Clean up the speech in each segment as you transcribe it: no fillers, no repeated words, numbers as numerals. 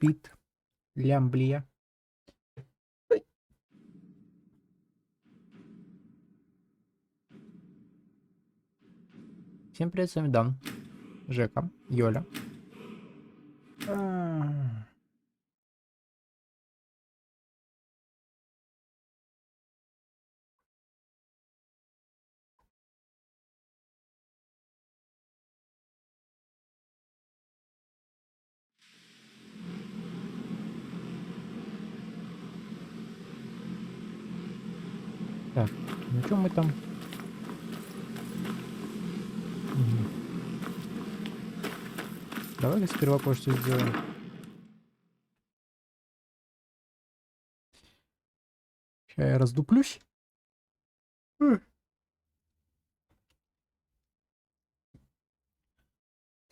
спит. Лямблия. Ой. Всем привет, с вами Дан, Жека, Йоля. Так, на чем мы там? Давай сперва кое-что сделаем. Сейчас я раздуплюсь.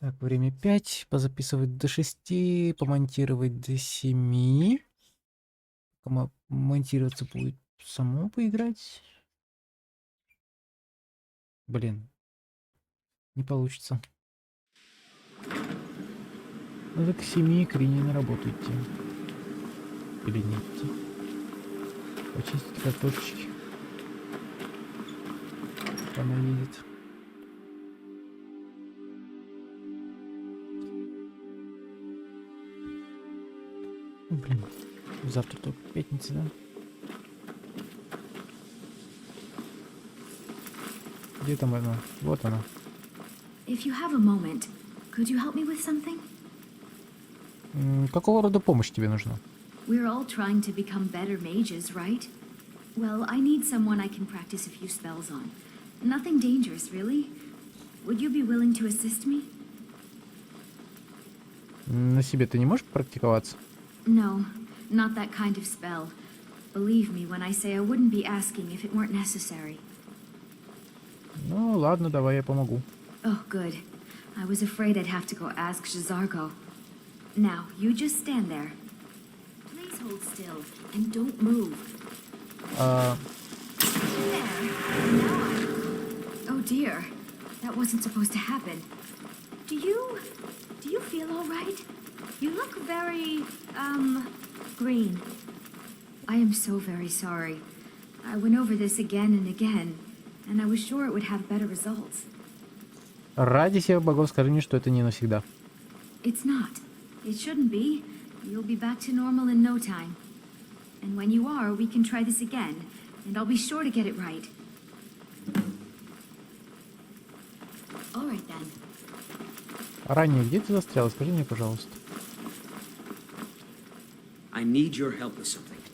Так, время 5. Позаписывать до 6. Помонтировать до 7. Монтироваться будет самому поиграть. Блин. Не получится. Надо к 7 к Рине на работу идти. Или не идти. Почистить картошечки. Она едет. Блин. Завтра только пятница, да? Где там она? Вот она. If you have a moment, could you help me with something? Какого рода помощь тебе нужна? We're all trying to become better mages, right? Well, I need someone I can practice a few spells on. Nothing dangerous, really. Would you be willing to assist me? На себе ты не можешь практиковаться? No, not that kind of spell. Believe me when I say I wouldn't be asking if it weren't necessary. Ну, ладно, давай я помогу. Oh, good. I was afraid I'd have to go ask Shazargo. Now, you just stand there. Please hold still and don't move. There. Now oh dear. That wasn't supposed to happen. Do you feel all right? You look very, green. I am so very sorry. I went over this again and again, and I was sure it would have better results. Ради всех богов скажи мне, что это не навсегда. It's not. It shouldn't be. You'll be back to normal in no time. And when you are, we can try this again, and I'll be sure to get it right. All right then. Ранее где ты застрял? Скажи мне, пожалуйста. I need your help with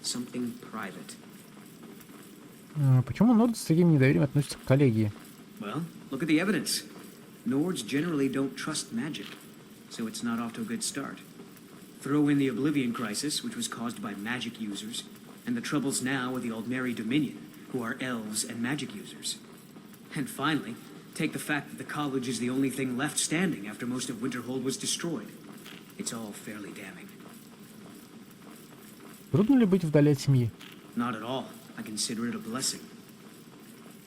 something private. Почему Норд с таким недоверием относится к коллегии? Well, look at the evidence. Nords generally don't trust magic, so it's not off to a good start. Throw in the Oblivion Crisis, which was caused by magic users, and the troubles now with the Aldmeri Dominion, who are elves and magic users. And finally, take the fact that the college is the only thing left standing after most of Winterhold was destroyed. It's all fairly damning. Трудно ли быть вдали от семьи? Not at all. I consider it a blessing.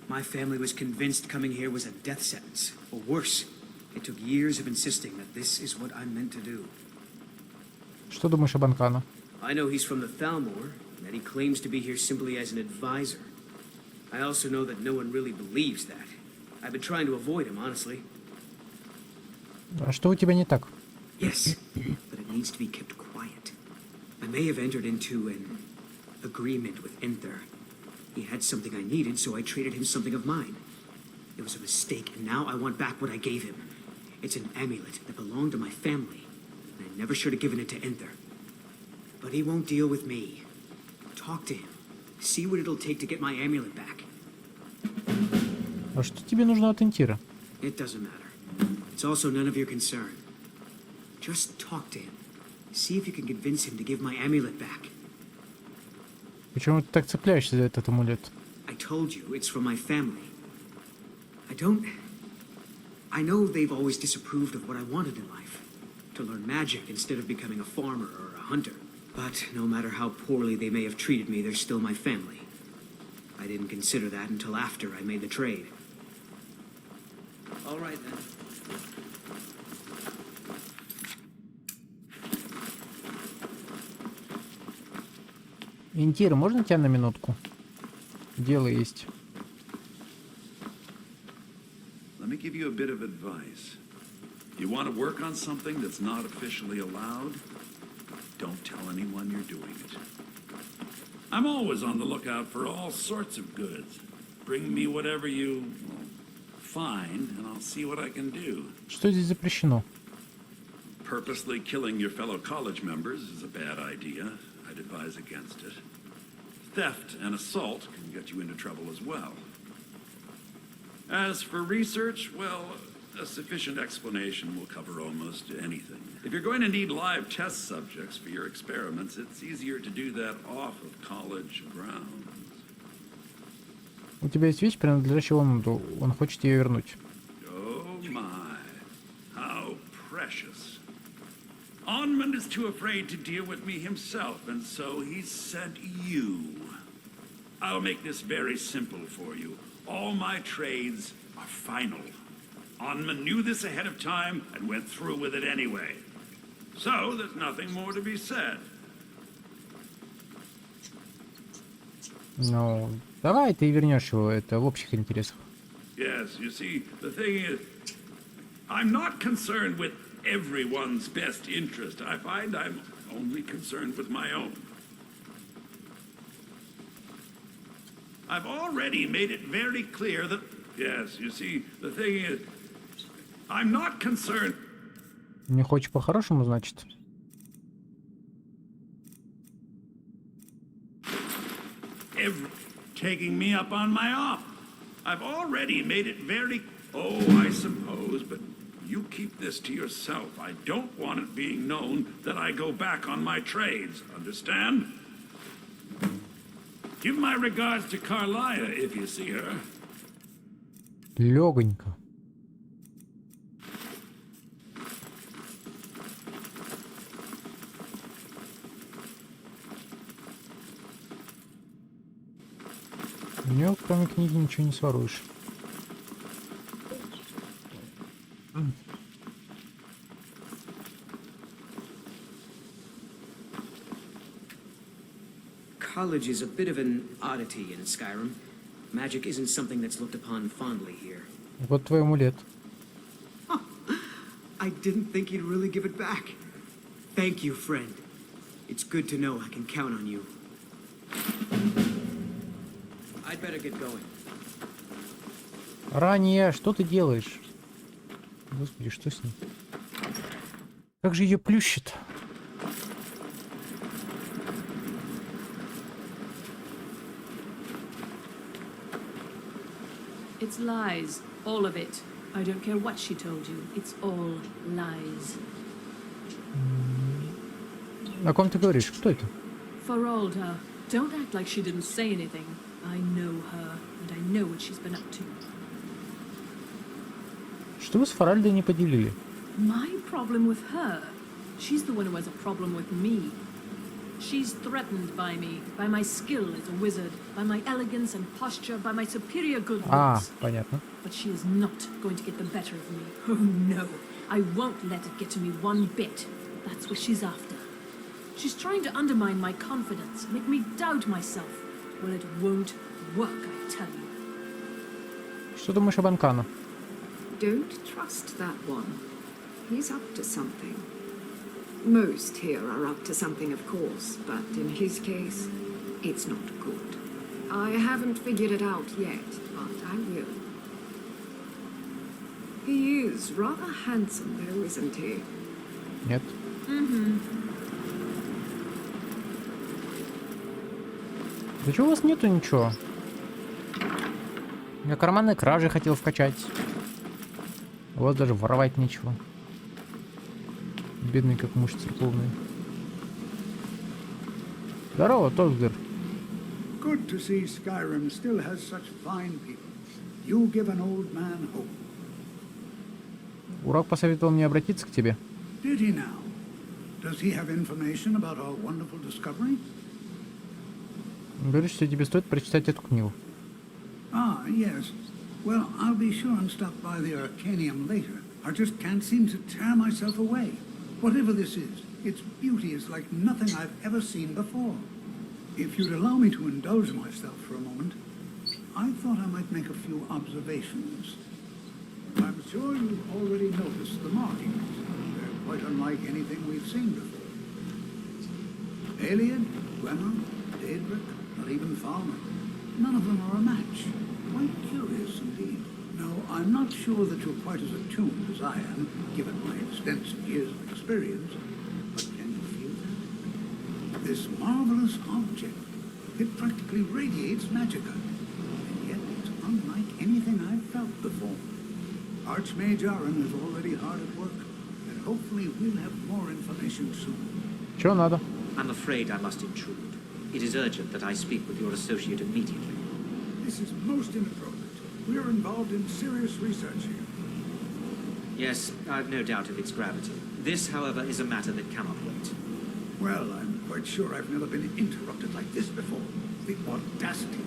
My family was convinced coming here was a death sentence, or worse. It took years of insisting that this is what I'm meant to do. Что думаешь об Анкана? I know he's from the Thalmor, and that he claims to be here simply as an advisor. I also know that no one really believes that. I've been trying to avoid him, honestly. А что у тебя не так? Yes, but it needs to be kept quiet. I may have entered into an agreement with Enther. He had something I needed, so I traded him something of mine. It was a mistake, and now I want back what I gave him. It's an amulet that belonged to my family, and I never should have given it to Enther. But he won't deal with me. Talk to him. See what it'll take to get my amulet back. А что тебе нужно от Энтира? It doesn't matter. It's also none of your concern. Just talk to him. See if you can convince him to give my amulet back. Почему ты так цепляешься за этот амулет? I told you, it's from my family. I know they've always disapproved of what I wanted in life. To learn magic instead of becoming a farmer or a hunter. But no matter how poorly they may have treated me, they're still my family. I didn't consider that until after I made the trade. All right, then. Интир, можно тебя на минутку? Дело есть. Let me give you a bit of advice. You want to work on something that's not officially allowed? Don't tell anyone you're doing it. I'm always on the lookout for all sorts of goods. Bring me whatever you find, and I'll see what I can do. Что здесь запрещено? Purposely killing your fellow college members is a bad idea. I'd advise against it. Theft and assault can get you into trouble as well. As for research, well, a sufficient explanation will cover almost anything. If you're going to need live test subjects for your experiments, it's easier to do that off of college grounds. У тебя есть вещь, принадлежащая Лондону. Он хочет ее вернуть. Oh my, how precious. Onmund is too afraid to deal with me himself, and so he's sent you. I'll make this very simple for you. All my trades are final. Onmund knew this ahead of time and went through with it anyway. So there's nothing more to be said. Ну, давай ты вернешь его, это в общих интересах. Yes, you see, the thing is, I'm not concerned with everyone's best interest. I find I'm only concerned with my own. I've already made it very clear that, yes, you see, the thing is, I'm not concerned. Не хочешь по-хорошему, значит? Taking me up on my offer. I've already made it very... Oh, I suppose, but you keep this to yourself. I don't want it being known that I go back on my trades. Understand? Give my regards to Carlia if you see her. Легонько. У него, кроме книги, ничего не своруешь. College is a bit of an oddity in Skyrim. Magic isn't something that's looked upon fondly here. Вот твой амулет. I didn't think you'd really give it back. Thank you, friend. It's good to know I can count on you. I'd better get going. Ранее, что ты делаешь? Господи, что с ней? Как же ее плющит? It's lies, all of it. I don't care what she told you. It's all lies. О ком ты говоришь? Кто это? Ferolda, don't act like she didn't say anything. I know her, and I know what she's been up to. Что вы с Фаральдой не поделили? My problem with her? She's the one who has a problem with me. She's threatened by me, by my skill as a wizard, by my elegance and posture, by my superior good looks. Понятно. But she is not going to get the better of me. Oh no, I won't let it get to me one bit. That's what she's after. She's trying to undermine my confidence, make me doubt myself. Well, it won't work, I tell you. Что думаешь об Анкану? Don't trust that one. He's up to something. Most here are up to something, of course, but in his case, it's not good. I haven't figured it out yet, but I will. He is rather handsome, though, isn't he? Нет. Да чего у вас нету ничего? Я карманные кражи хотел вкачать. У вас даже воровать нечего. Бедный как муж церковный. Здорово, Тосгер. Good to see Skyrim still has such fine people. You give an old man hope. Урок посоветовал мне обратиться к тебе. Did he now? Does he have information about our wonderful discovery? Говорит, что тебе стоит прочитать эту книгу. Ah, yes. Well, I'll be sure and stop by the Arcanium later. I just can't seem to tear myself away. Whatever this is, its beauty is like nothing I've ever seen before. If you'd allow me to indulge myself for a moment, I thought I might make a few observations. I'm sure you've already noticed the markings. They're quite unlike anything we've seen before. Alien, Gwenner, Daedric, not even Falmer. None of them are a match. Quite curious indeed. Now, I'm not sure that you're quite as attuned as I am, given my extensive years of experience, but can you feel that? This marvelous object, it practically radiats magicka, and yet it's unlike anything I've felt before. Archmage Aaron is already hard at work, and hopefully we'll have more information soon. Чё надо? I'm afraid I must intrude. It is urgent that I speak with your associate immediately. This is most inappropriate. We're involved in serious research here. Yes, I've no doubt of its gravity. This, however, is a matter that cannot wait. Well, I'm quite sure I've never been interrupted like this before. The audacity.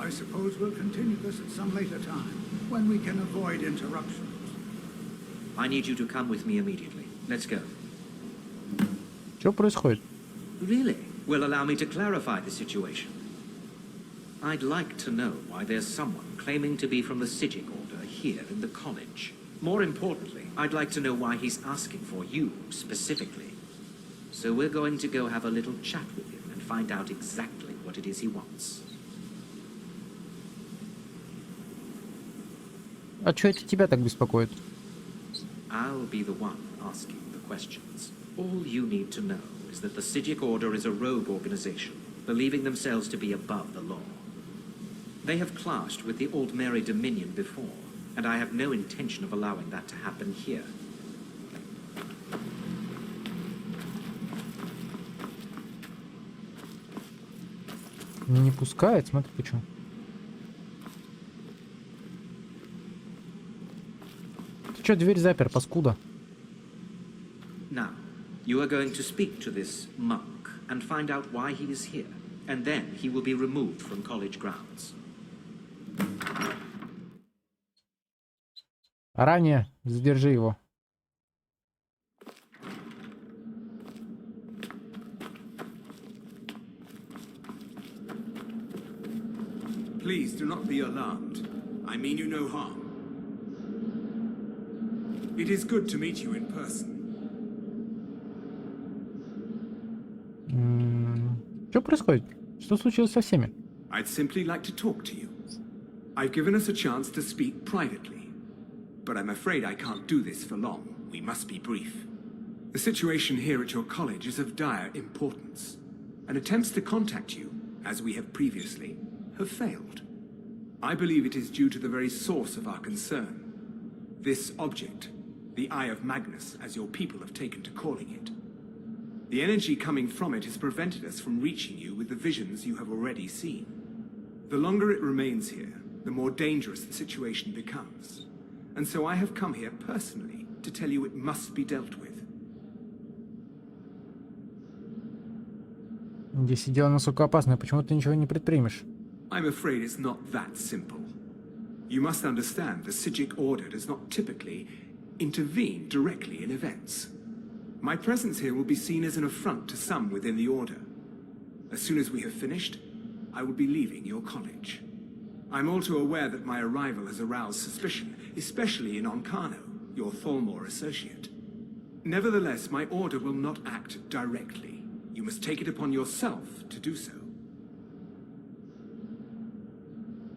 I suppose we'll continue this at some later time, when we can avoid interruptions. I need you to come with me immediately. Let's go. Что происходит? Really? Will allow me to clarify the situation. I'd like to know why there's someone claiming to be from the Psijic Order here in the college. More importantly, I'd like to know why he's asking for you specifically. So we're going to go have a little chat with him and find out exactly what it is he wants. А чё это тебя так беспокоит? I'll be the one asking the questions. All you need to know is that the Psijic Order is a rogue organization, believing themselves to be above the law. They have clashed with the Aldmeri Dominion before, and I have no intention of allowing that to happen here. Не пускает, смотри, почему. Ты чё дверь запер, паскуда? Now, you are going to speak to this monk and find out why he is here, and then he will be removed from college grounds. Ранее задержи его. Please do not be alarmed. I mean you no harm. It is good to meet you in person. Что происходит? Что случилось со всеми? I'd simply like to talk to you. I've given us a chance to speak privately, but I'm afraid I can't do this for long. We must be brief. The situation here at your college is of dire importance, and attempts to contact you, as we have previously, have failed. I believe it is due to the very source of our concern. This object, the Eye of Magnus, as your people have taken to calling it. The energy coming from it has prevented us from reaching you with the visions you have already seen. The longer it remains here, the more dangerous the situation becomes. And so I have come here personally to tell you it must be dealt with. Если дело настолько опасное, почему ты ничего не предпримешь? I'm afraid it's not that simple. You must understand the Psijic Order does not typically intervene directly in events. My presence here will be seen as an affront to some within the Order. As soon as we have finished, I will be leaving your college. I'm all too aware that my arrival has aroused suspicion, especially in Onkano, your Thalmor associate. Nevertheless, my order will not act directly. You must take it upon yourself to do so.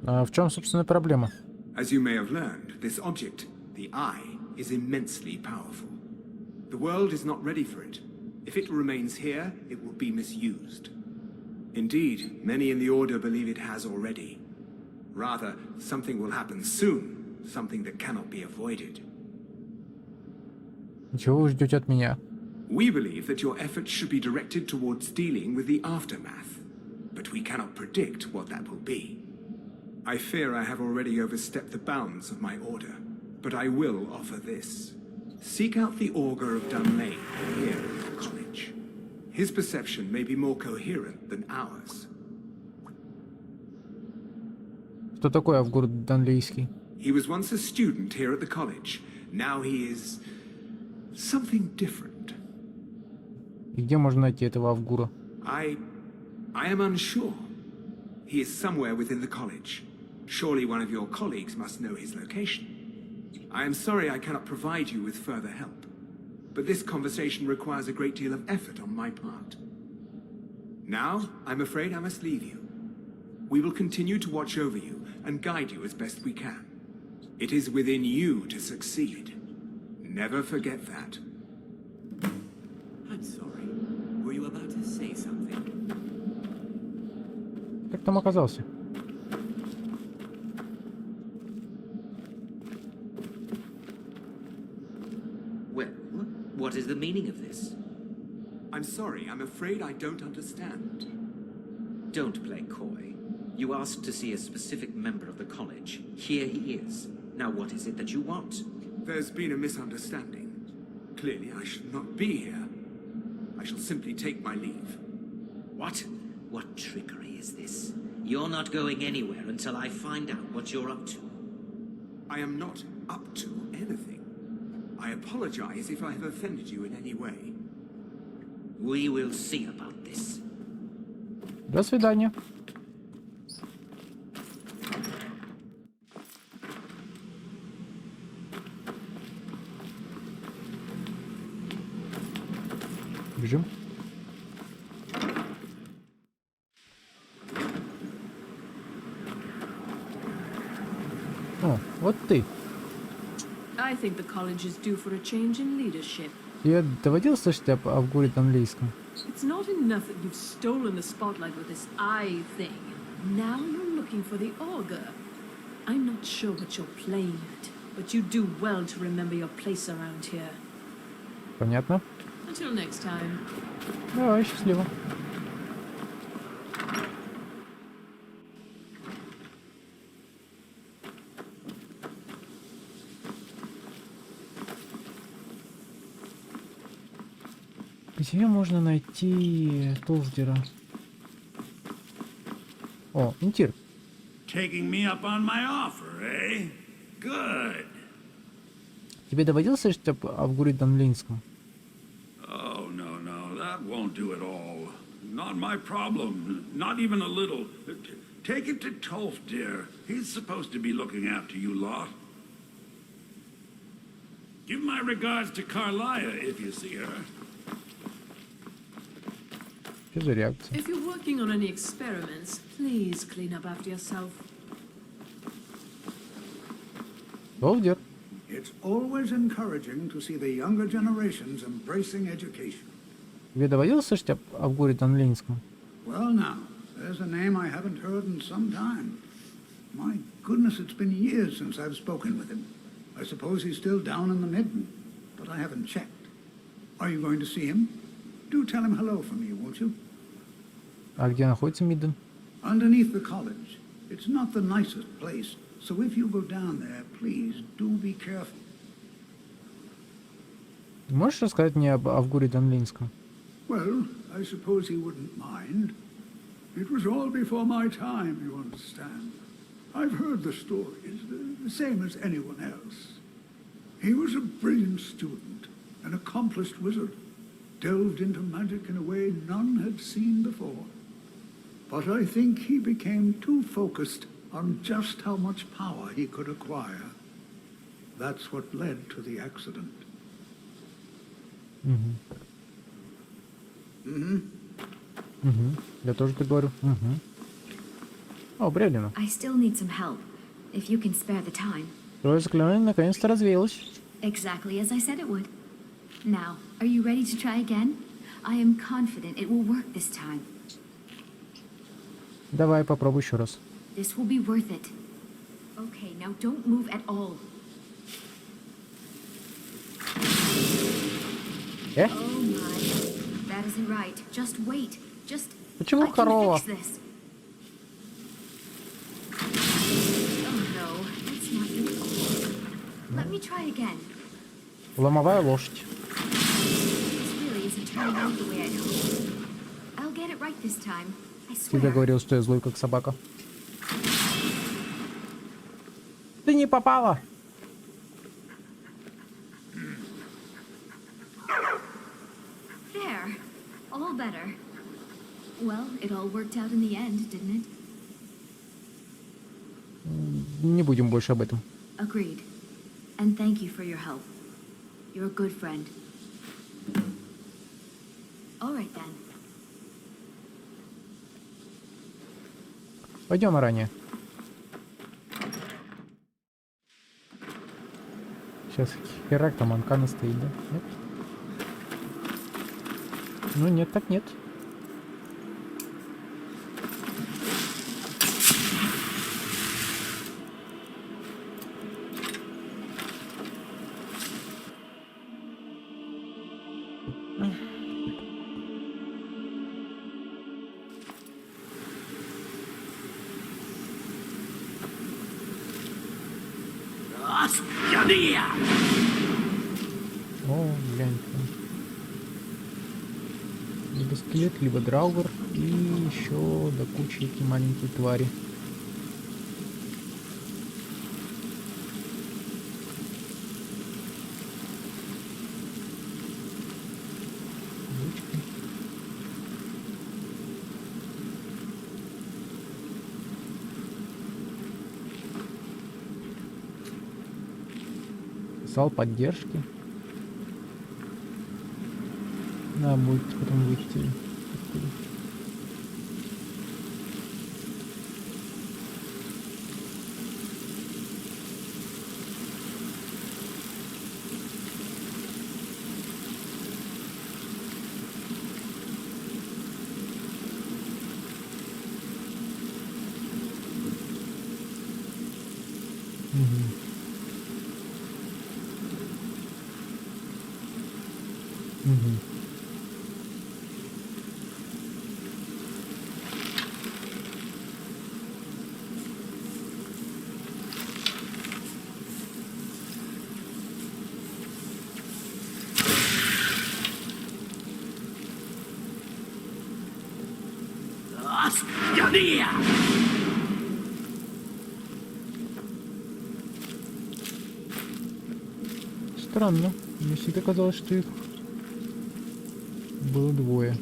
А в чем, собственно, проблема? As you may have learned, this object, the Eye, is immensely powerful. The world is not ready for it. If it remains here, it will be misused. Indeed, many in the Order believe it has already. Rather, something will happen soon, something that cannot be avoided. Чего вы ждете от меня? We believe that your efforts should be directed towards dealing with the aftermath, but we cannot predict what that will be. I fear I have already overstepped the bounds of my order, but I will offer this. Seek out the Augur of Dunleyne here at your college. His perception may be more coherent than ours. Кто такой Авгур Данлейнский? He was once a student here at the college. Now he is something different. И где можно найти этого Авгура? I I am unsure. He is somewhere within the college. Surely one of your colleagues must know his location. I am sorry I cannot provide you with further help, but this conversation requires a great deal of effort on my part. Now, I'm afraid I must leave you. We will continue to watch over you and guide you as best we can. It is within you to succeed. Never forget that. I'm sorry. Were you about to say something? Как там оказался? Well, what is the meaning of this? I'm sorry, I'm afraid I don't understand. Don't play coy. You asked to see a specific member of the college. Here he is. Now what is it that you want? There's been a misunderstanding. Clearly I should not be here. I shall simply take my leave. What? What trickery is this? You're not going anywhere until I find out what you're up to. I am not up to anything. I apologize if I have offended you in any way. We will see about this. До свидания. Бежим. О, вот ты. I think the college is due for a change in leadership. Тебе доводилось слышать об Авгуре Данлейнском? It's not enough that you've stolen the spotlight with this eye thing. Now you're looking for the augur. I'm not sure what you're playing at, but you do well to remember your place around here. Понятно. Until next time. Давай, счастливо. Где можно найти Толждера? О, Интир. Taking me up on my offer, eh? Good. Тебе доводилось слышать об Авгуре Данлейнском? Oh, no, that won't do at all. Not my problem, not even a little. Take it to Tolf, dear. He's supposed to be looking after you lot. Give my regards to Carlia if you see her. Что за реакция? If you're working on any experiments, please clean up after yourself. Толждер. It's always encouraging to see the younger generations embracing education. Тебе доводилось слышать об Авгуре Данлейнском? Well now, there's a name I haven't heard in some time. My goodness, it's been years since I've spoken with him. I suppose he's still down in the Midden, but I haven't checked. Are you going to see him? Do tell him hello for me, won't you? А где находится Мидден? Underneath the college. It's not the nicest place, so if you go down there, please do be careful. Можешь рассказать мне об Авгуре Данлейнском? Well, I suppose he wouldn't mind. It was all before my time, you understand. I've heard the stories, the same as anyone else. He was a brilliant student, an accomplished wizard, delved into magic in a way none had seen before. But I think he became too focused on just how much power he could acquire. That's what led to the accident. Я тоже так говорю. О, Брелина. I still need some help, if you can spare the time. Твое заклинание наконец-то развеялось. Exactly as I said it would. Now, are you ready to try again? I am confident it will work this time. Давай, попробуй еще раз. This will be worth it. Okay, now don't move at all. Eh? Oh my. That isn't right. Just wait. Just... Почему I can корова? fix this. Oh no, that's not it. Let me try again. Ломовая лошадь. This really isn't turning out the way I'd hoped. I'll get it right this time. I Всегда swear. говорил, что я злой, как собака. Ты не попала. There. All better. Well, it all worked out in the end, didn't it? Не будем больше об этом. Agreed. And thank you for your help. You're a good friend. All right then. Пойдем ранее. Сейчас херак там Анкана стоит, да? Нет? Ну нет, так нет. О, глянь-ка. Либо скелет, либо драугр. И еще до кучи эти маленькие твари. Зал поддержки. Да, будет потом выйти. Странно. Мне всегда казалось, что их было двое.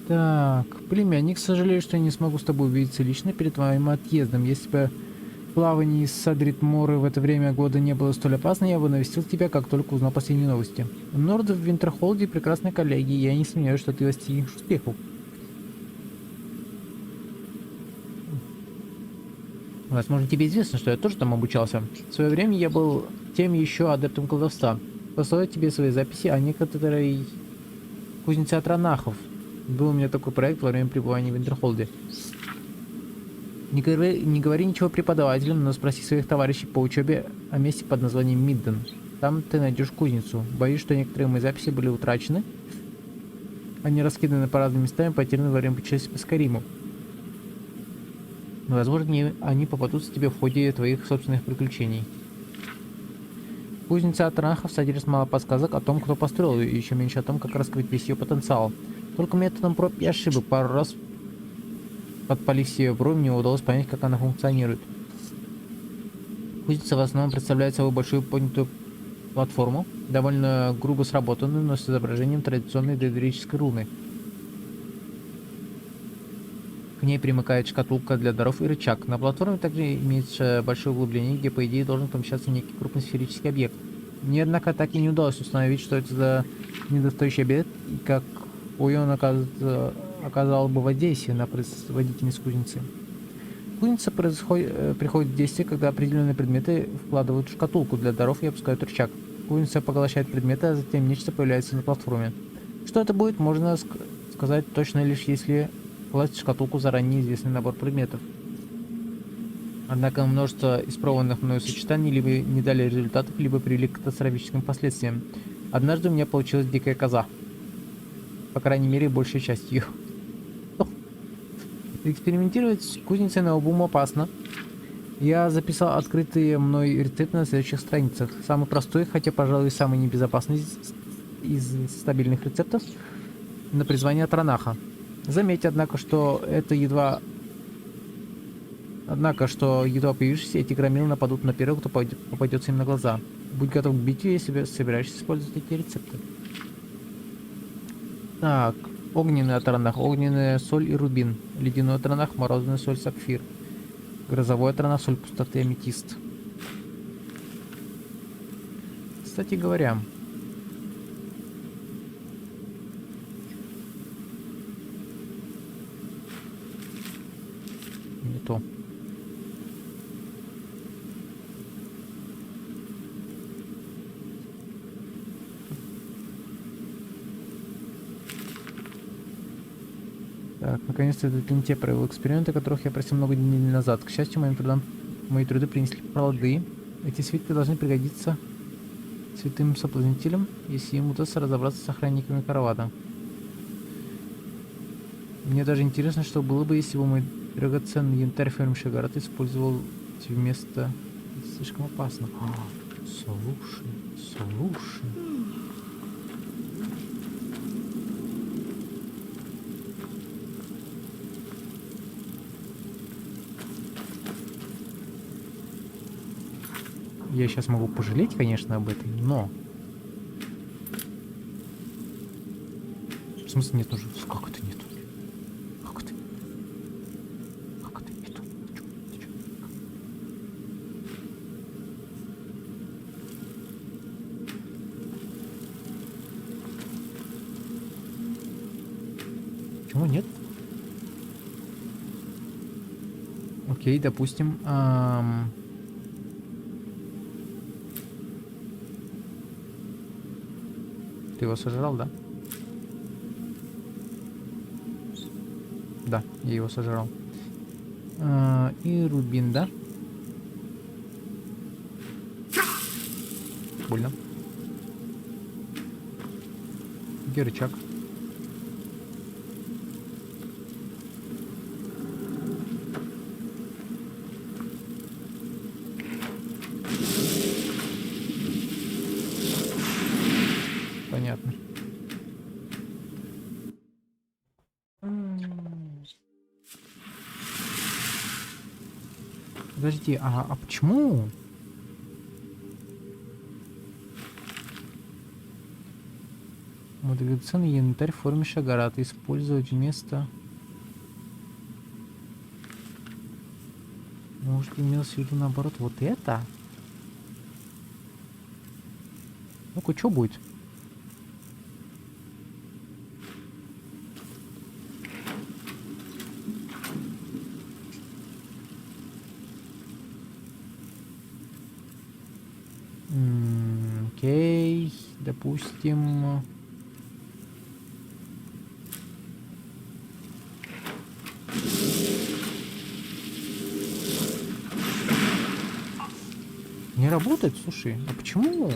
Так, племянник, сожалею, что я не смогу с тобой увидеться лично перед твоим отъездом. Если бы плавание из Садрит-Моры в это время года не было столь опасно, я бы навестил тебя, как только узнал последние новости. Норд в Винтерхолде прекрасной коллегии, я не сомневаюсь, что ты достигнешь успехов. Возможно, тебе известно, что я тоже там обучался. В свое время я был тем еще адептом колдовства. Посылаю тебе свои записи о некоторой кузнице Атронахов. Был у меня такой проект во время пребывания в Винтерхолде. Не говори ничего преподавателям, но спроси своих товарищей по учебе о месте под названием Мидден. Там ты найдешь кузницу. Боюсь, что некоторые мои записи были утрачены. Они раскиданы по разным местам и потеряны во время путешествия по Скайриму. Но, возможно, они попадутся тебе в ходе твоих собственных приключений. Кузница Атронахов содержит мало подсказок о том, кто построил ее, и еще меньше о том, как раскрыть весь ее потенциал. Только методом проб и ошибок пару раз подпалив себе бровь, мне удалось понять, как она функционирует. Кузница в основном представляет собой большую поднятую платформу, довольно грубо сработанную, но с изображением традиционной доисторической руны. К ней примыкает шкатулка для даров и рычаг. На платформе также имеется большое углубление, где, по идее, должен помещаться некий крупный сферический объект. Мне, однако, так и не удалось установить, что это за недостающий объект и как он оказал бы воздействие на производительность кузницы. Кузница приходит в действие, когда определенные предметы вкладывают в шкатулку для даров и опускают рычаг. Кузница поглощает предметы, а затем нечто появляется на платформе. Что это будет, можно сказать точно лишь если класть в шкатулку заранее известный набор предметов. Однако множество испробованных мною сочетаний либо не дали результатов, либо привели к катастрофическим последствиям. Однажды у меня получилась дикая коза. По крайней мере, большей частью. Экспериментировать с кузницей на обум опасно. Я записал открытые мной рецепты на следующих страницах. Самый простой, хотя, пожалуй, самый небезопасный из стабильных рецептов на призвание Транаха. Заметьте, однако, что едва появившись, эти громилы нападут на первого, кто попадется им на глаза. Будь готов к битве, если собираешься использовать эти рецепты. Так, огненный атранах, огненная соль и рубин. Ледяной атранах, морозная соль, сапфир. Грозовой атранах, соль пустоты, аметист. Кстати говоря, не то. Так, наконец-то это не те провел эксперименты, которых я просил много дней назад. К счастью, мои труды принесли плоды. Эти свитки должны пригодиться святым соблазнителям, если им удастся разобраться с охранниками Каравада. Мне даже интересно, что было бы, если бы мой драгоценный янтарь ферм Шагарат использовал вместо... Слишком опасно. Слушай. Я сейчас могу пожалеть, конечно, об этом, но... В смысле нет уже? Как это нету? Как это? Как это нету? Ты чё? Почему нет? Окей, допустим... Ты его сожрал, да? Да, я его сожрал. И рубин, да? Больно. Где рычаг? Понятно. Подожди, а почему? Драгоценный янтарь в форме шагарата использовать вместо... Может, имелось в виду наоборот вот это? Ну-ка, что будет? Окей, допустим... Не работает, слушай, а почему?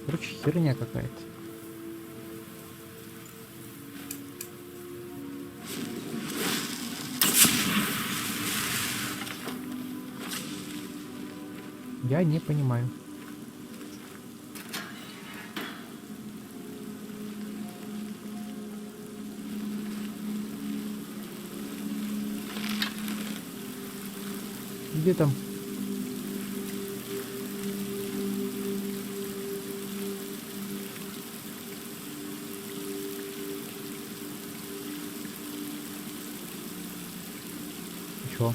Короче, херня какая-то. Я не понимаю. Где там? Чё?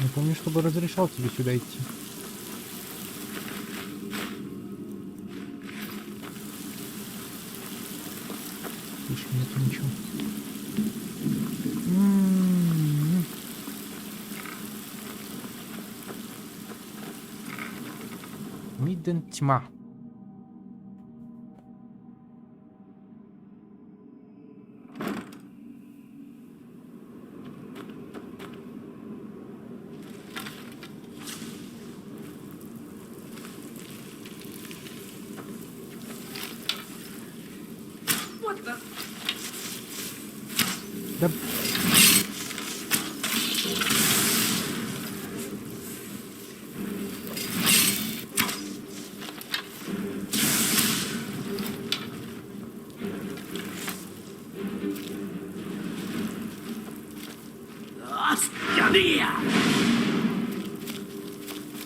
Не помню, чтобы разрешал тебе сюда идти. Больше нету ничего. Мидден, тьма. Да...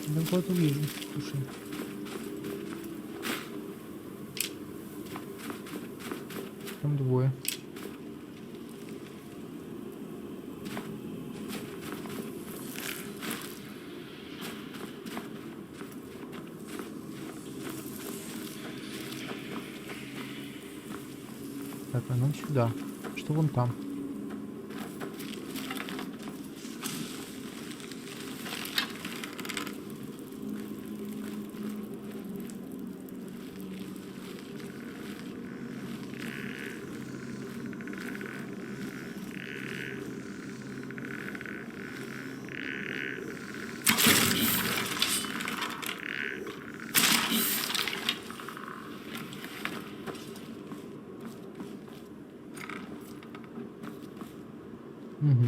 Да вот увижу, слушай. Там двое. Так, а нам сюда. Что вон там? Угу.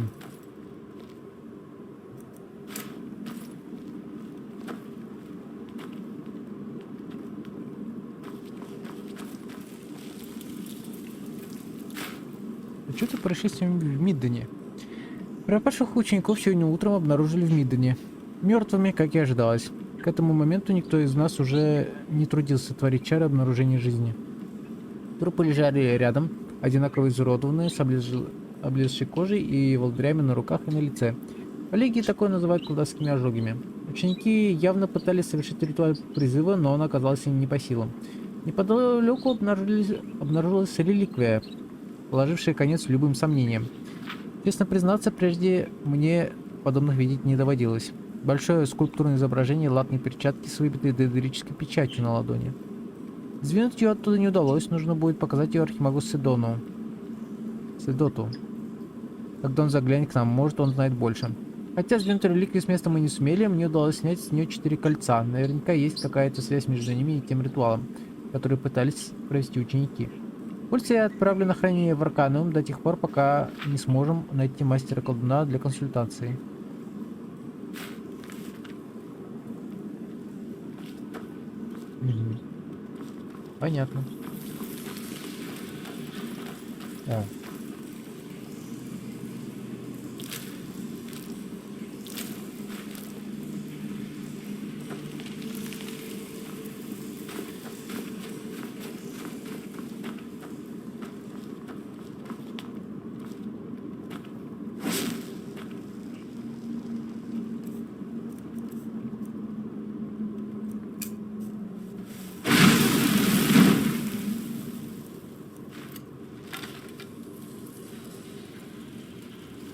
Что-то происшествием в Миддене. Пропавших учеников сегодня утром обнаружили в Миддене. Мертвыми, как и ожидалось. К этому моменту никто из нас уже не трудился творить чары обнаружения жизни. Трупы лежали рядом, одинаково изуродованные, с облезшей кожей и волдырями на руках и на лице. Коллегии такое называют колдовскими ожогами. Ученики явно пытались совершить ритуал призыва, но он оказался не по силам. Неподалеку обнаружилась реликвия, положившая конец любым сомнениям. Честно признаться, прежде мне подобных видеть не доводилось. Большое скульптурное изображение латной перчатки с выбитой доэдрической печатью на ладони. Сдвинуть ее оттуда не удалось, нужно будет показать ее архимагу Седоту. Когда он заглянет к нам, может, он знает больше. Хотя сдвинуть реликвию с места мы не сумели, мне удалось снять с нее 4 кольца. Наверняка есть какая-то связь между ними и тем ритуалом, который пытались провести ученики. Кольца я отправлю на хранение в Арканум до тех пор, пока не сможем найти мастера-колдуна для консультации. Угу. Понятно. О.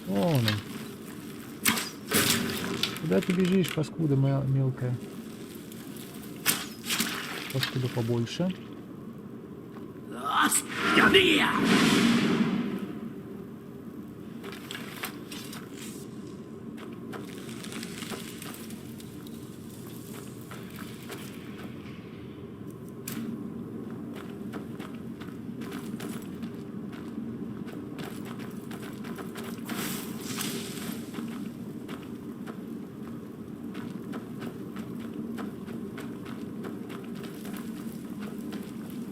Вон он. Куда ты бежишь, паскуда моя мелкая? Паскуда побольше.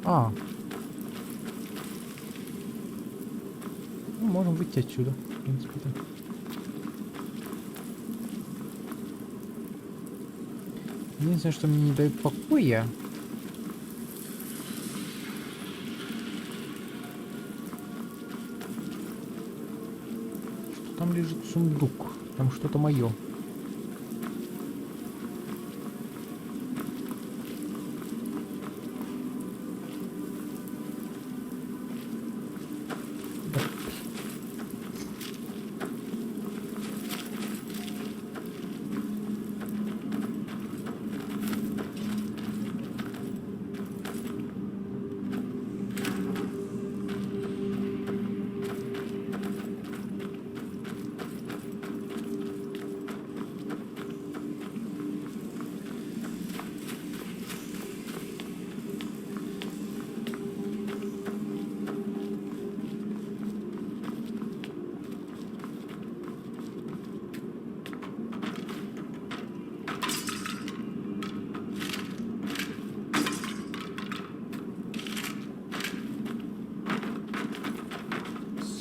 А. Ну, можем выйти отсюда, в принципе-то. Единственное, что мне не дает покоя. Что там лежит сундук. Там что-то мое.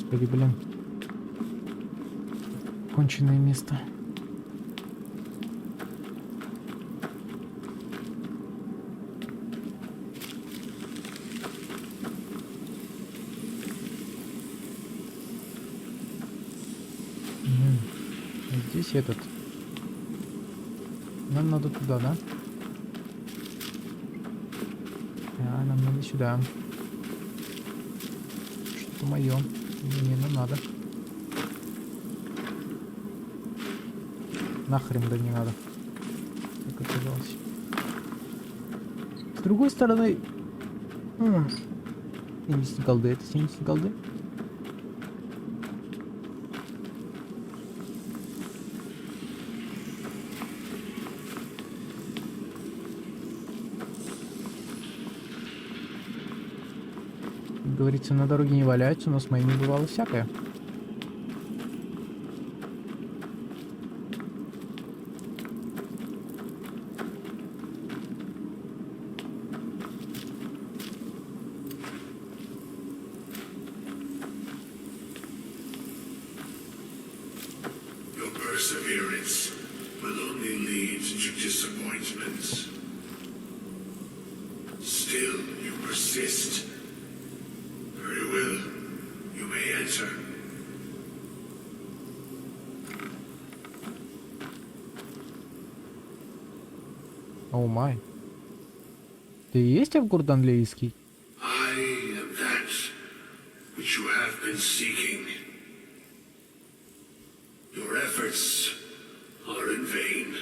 Господи, блин. Конченое место. Здесь этот. Нам надо туда, да? А, нам надо сюда. Что-то мое. Не, нам надо. Нахрен да не надо. Как оказалось. С другой стороны... 70 голды. Это 70 голды? Говорится, на дороге не валяются, но с моими бывало всякое. Your perseverance will only lead to disappointments. Still, you persist. Very well. You may enter. О май. Ты и есть Авгур Данлейнский? I am that which you have been seeking. Your efforts are in vain.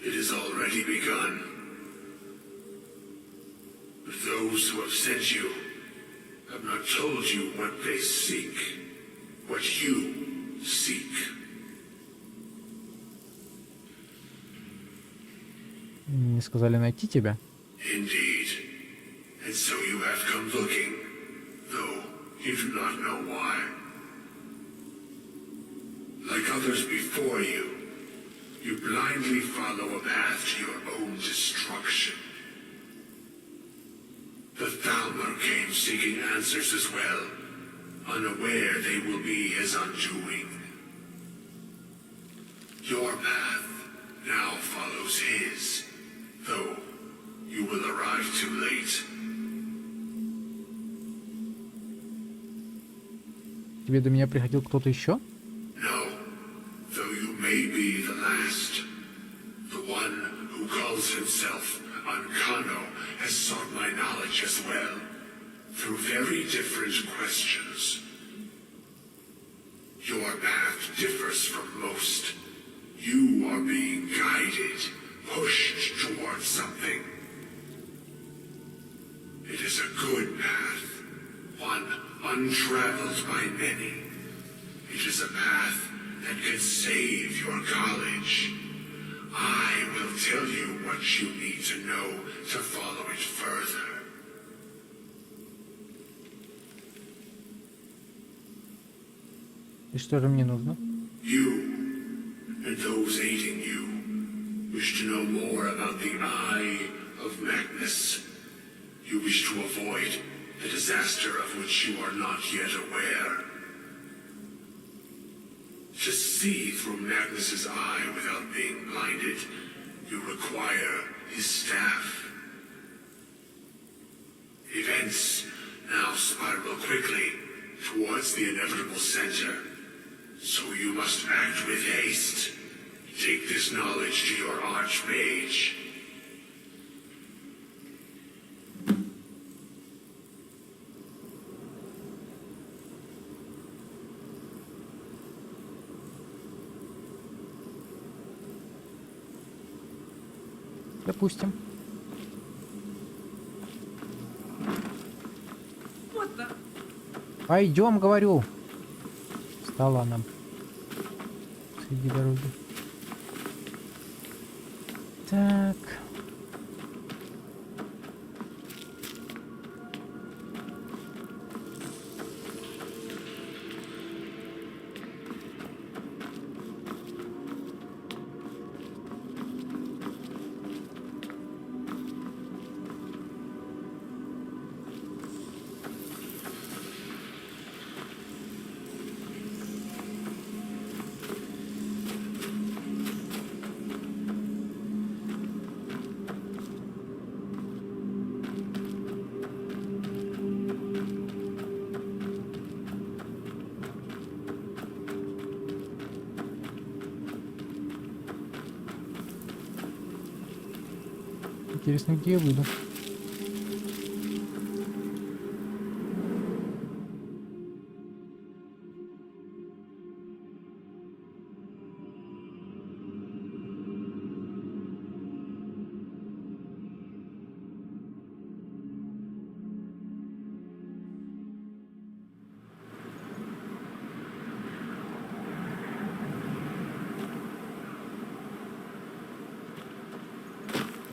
It has already begun. But those who have sent you have not told you what they seek, what you seek. Мне сказали найти тебя. Indeed. And so you have come looking, though you do not know why. Like others before you, you blindly follow a path to your own destruction. The Thalmor came seeking answers as well, unaware they will be his undoing. Your path now follows his, though you will arrive too late. Тебе до меня приходил кто-то еще? No, though you may be the last. The one who calls himself Ankano has sought my knowledge as well, through very different questions. Your path differs from most. You are being guided, pushed towards something. It is a good path, one untraveled by many. It is a path that can save your college. I will tell you what you need to know to follow it further. И что же мне нужно? You and those aiding you wish to know more about the Eye of Magnus. You wish to avoid the disaster of which you are not yet aware. To see through Magnus's eye without being blinded, you require his staff. Events now spiral quickly towards the inevitable center, so you must act with haste. Take this knowledge to your archmage. Допустим. Пойдем, говорю. Встала нам среди дороги. Так. Интересно, где я выйду.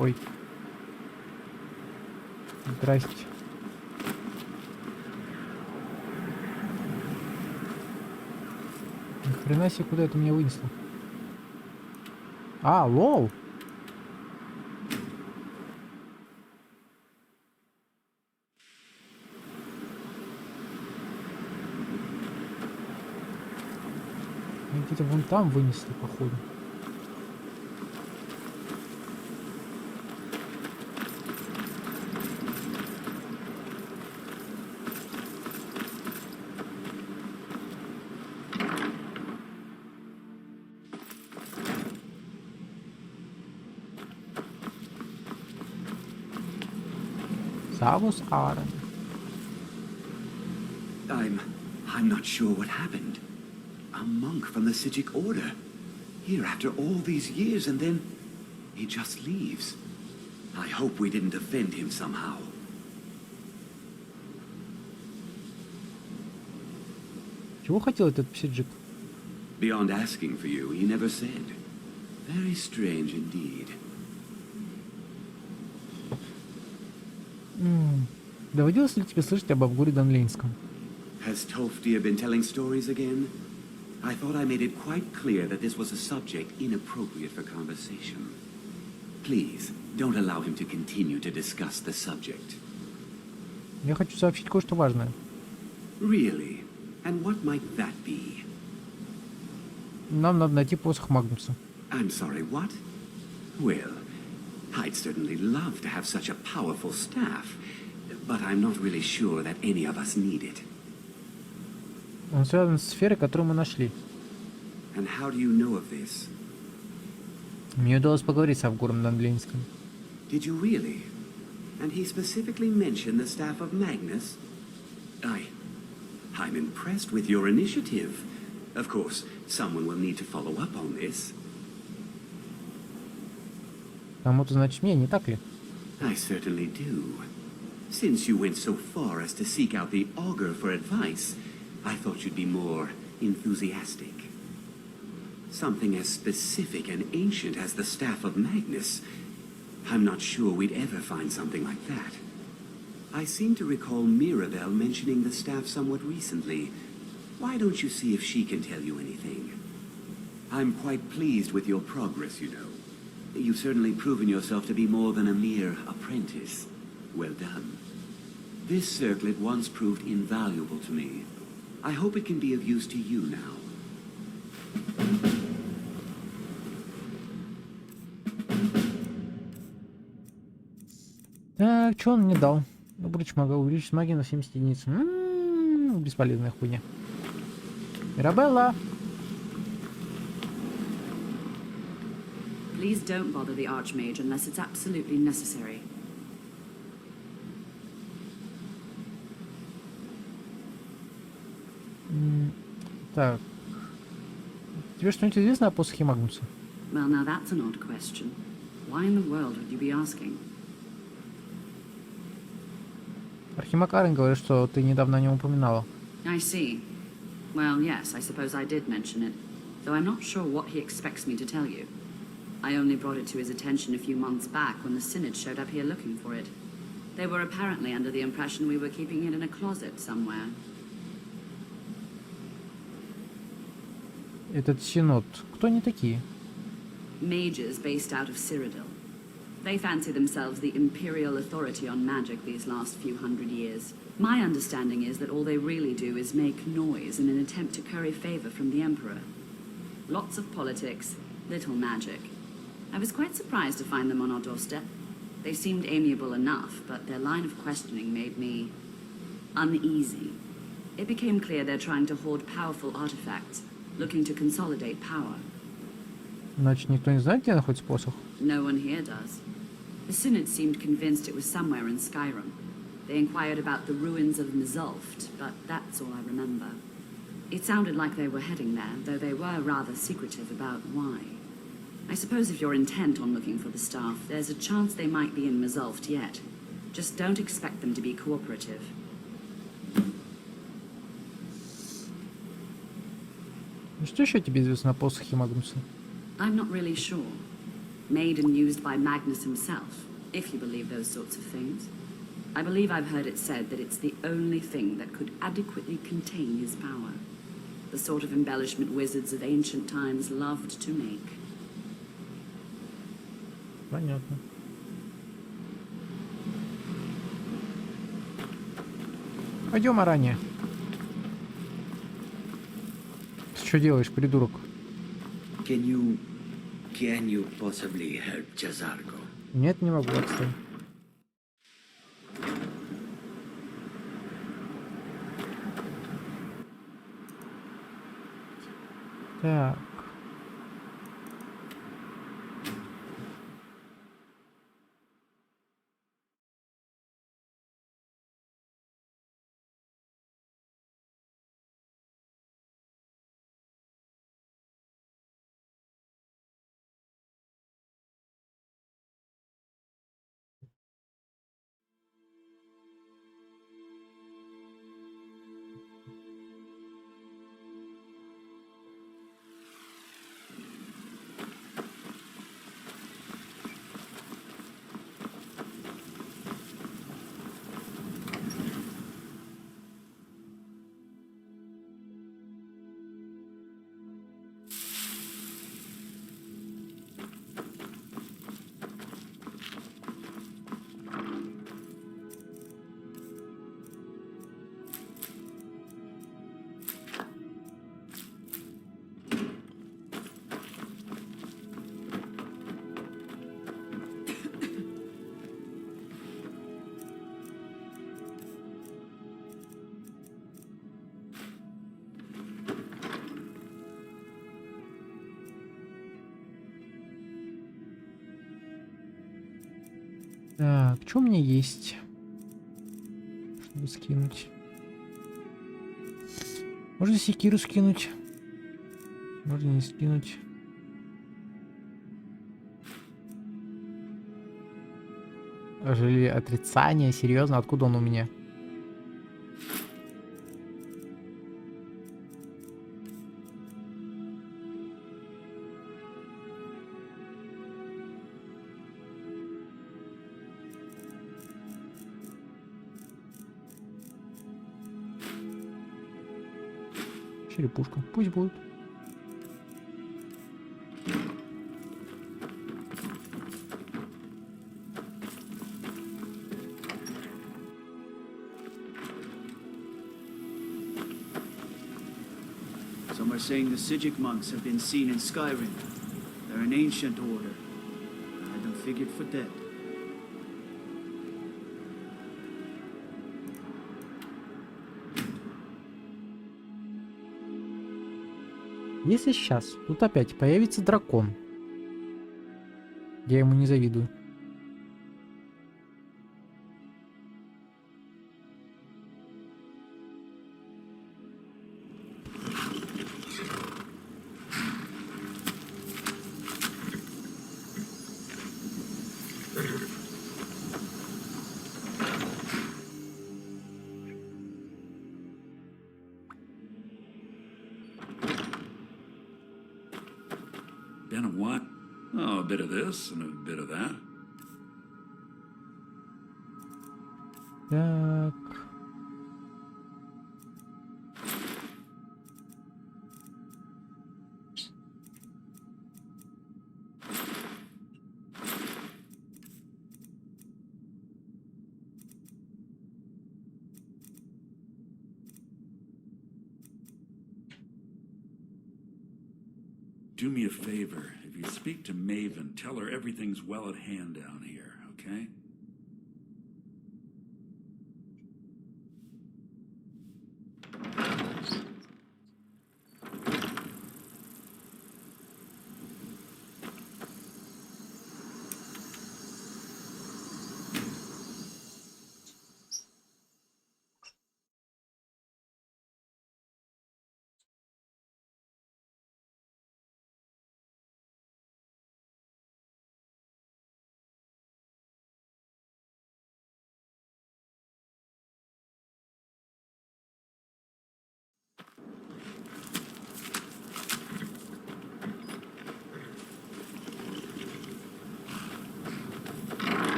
Ой. Здрасте. Ни хрена себе, куда это меня вынесло? А, лол! Меня где-то вон там вынесло, походу. Savus Aaron. I'm not sure what happened. A monk from the Psijic Order. Here after all these years, and then he just leaves. I hope we didn't offend him somehow. Чего хотел этот псиджик? Beyond asking for you, he never said. Very strange indeed. Доводилось ли тебе слышать об Авгуре Данлейнском? Has Tolfdir been telling stories again? I thought I made it quite clear that this was a subject inappropriate for conversation. Please, don't allow him to continue to discuss the subject. Я хочу сообщить кое-что важное. Really? And what might that be? Нам надо найти посох Магнуса. I'm sorry, what? Well, I'd certainly love to have such a powerful staff, but I'm not really sure that any of us need it. Он связан с сферой, которую мы нашли. And how do you know of this? Мне удалось поговорить с Авгуром Данлейнским. Did you really? And he specifically mentioned the staff of Magnus? I'm impressed with your initiative. Of course, someone will need to follow up on this. Кому-то, значит, мне, не так ли? I certainly do. Since you went so far as to seek out the augur for advice, I thought you'd be more enthusiastic. Something as specific and ancient as the staff of Magnus. I'm not sure we'd ever find something like that. I seem to recall Mirabelle mentioning the staff somewhat recently. Why don't you see if she can tell you anything? I'm quite pleased with your progress, you know. You've certainly proven yourself to be more than a mere apprentice. Well done. This circlet once proved invaluable to me. I hope it can be of use to you now. Так, что он мне дал? Обруч мага, увеличить магию на 70 единиц. Бесполезная хуйня. Мирабелла! Please don't bother the Archmage unless it's absolutely necessary. Так. Тебе что-нибудь известно о посохе Магнуса? Well, now that's an odd question. Why in the world would you be asking? Архимаг Арен говорит, что ты недавно о нем упоминала. I see. Well, yes, I suppose I did mention it, though I'm not sure what he expects me to tell you. I only brought it to his attention a few months back when the Synod showed up here looking for it. They were apparently under the impression we were keeping it in a closet somewhere. Этот Синод, кто они такие? Mages based out of Cyrodiil. They fancy themselves the imperial authority on magic these last few hundred years. My understanding is that all they really do is make noise in an attempt to curry favor from the Emperor. Lots of politics, little magic. I was quite surprised to find them on our doorstep. They seemed amiable enough, but their line of questioning made me uneasy. It became clear they're trying to hoard powerful artifacts, looking to consolidate power. Значит, никто не знает, где находится посох? No one here does. The Synod seemed convinced it was somewhere in Skyrim. They inquired about the ruins of Mizulft, but that's all I remember. It sounded like they were heading there, though they were rather secretive about why. I suppose if you're intent on looking for the staff, there's a chance they might be in Mizulft yet. Just don't expect them to be cooperative. Что еще тебе известно о посохе Магнуса? I'm not really sure. Made and used by Magnus himself, if you believe those sorts of things. I believe I've heard it said that it's the only thing that could adequately contain his power. The sort of embellishment wizards of ancient times loved to make. Понятно. Пойдем, Аранья. Ты что делаешь, придурок? Can you possibly help Jazargo? Нет, не могу, отстань. Так. Так, что у меня есть? Чтобы скинуть. Можно секиру скинуть. Можно не скинуть. Ожили отрицание. Серьезно? Откуда он у меня? Черепушка. Пусть будет. Some are saying the Psijic monks have been seen in Skyrim. They're an ancient order. I had them figured for dead. Если сейчас тут опять появится дракон, я ему не завидую. Been a what? Oh, a bit of this and a bit of that. Так. Do me a favor. If you speak to Maven, tell her everything's well at hand down here, okay?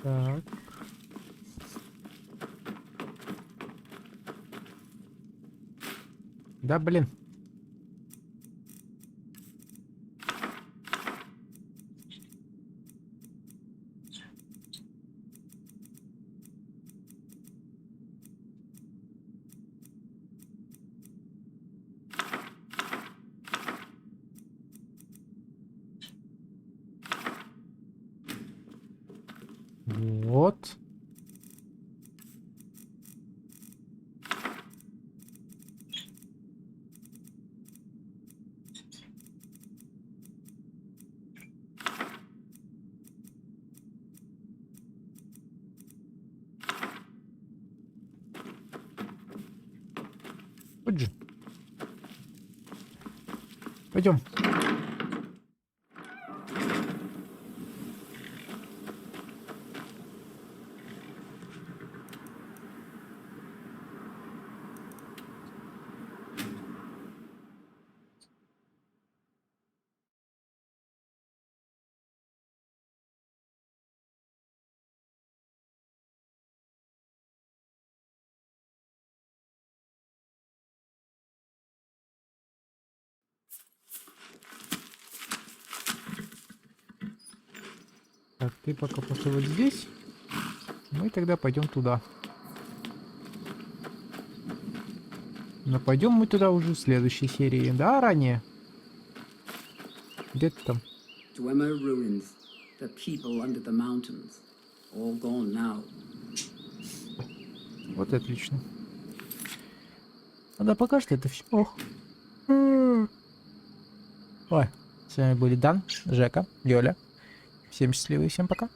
Так. Да, блин. Вот. Вот же. Пойдем. Так, ты пока постой вот здесь. Мы тогда пойдем туда. Но пойдем мы туда уже в следующей серии. Да, ранее? Где ты там? Dwemer ruins. The people under the mountains. All gone now. Вот и отлично. Ну да, пока что это все. Ох. Ой, с вами были Дан, Жека, Лёля. Всем счастливо и всем пока.